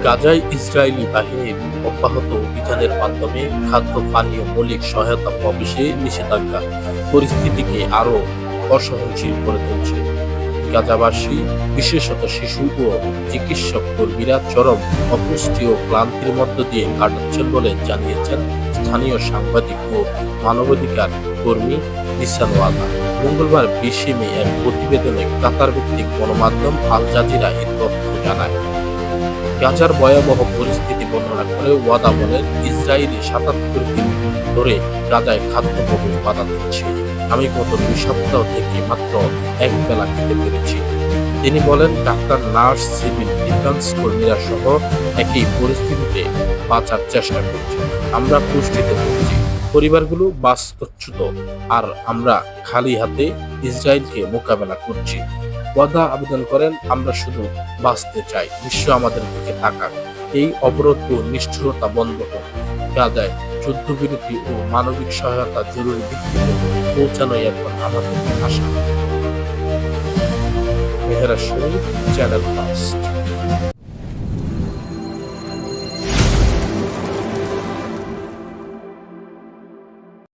গাজায় ইসরায়েলি বাহিনীর অব্যাহত অভিযানের মাধ্যমে খাদ্য পানীয় মৌলিক সহায়তা প্রবেশে নিষেধাজ্ঞা পরিস্থিতিকে আরও অসহনশীল করে তুলছে। গাজাবাসী, বিশেষত শিশু ও চিকিৎসক কর্মীরা চরম অপুষ্টি ও ক্লান্তির মধ্য দিয়ে কাটাচ্ছেন বলে জানিয়েছেন স্থানীয় সাংবাদিক ও মানবাধিকার কর্মী নিসান ওয়াদা। মঙ্গলবার 20 মে এক প্রতিবেদনে কাতার ভিত্তিক গণমাধ্যম আল জাজিরা এ তথ্য জানায়। গাজার ভয়াবহ পরিস্থিতি বর্ণনা করে ওয়াদা বলেন, ইসরায়েলি 77 দিন ধরে গাজায় খাদ্য প্রবেশ বাধা দিচ্ছে। আমি গত 2 সপ্তাহ থেকে মাত্র এক বেলা খেতে পেরেছি। তিনি বলেন, ডাক্তার, নার্স, সিভিল ডিফেন্স কর্মীরা সহ একই পরিস্থিতিতে বাঁচার চেষ্টা করছে। আমরা পুষ্টিতে ভুগছি, পরিবারগুলো বাস্তুচ্যুত, আর আমরা খালি হাতে ইসরায়েলকে মোকাবেলা করছি। ওয়াদা আবেদন করেন, আমরা শুধু বাঁচতে চাই, বিশ্ব আমাদের দিকে তাকাক, এই অবরোধ ও নিষ্ঠুরতা বন্ধ হোক। গাজায় যুদ্ধবিরতি ও মানবিক সহায়তা জরুরি ভিত্তিতে পৌঁছানোই এখন আমাদের আশা। মেহেরা শরীফ, চ্যানেল ফার্স্ট।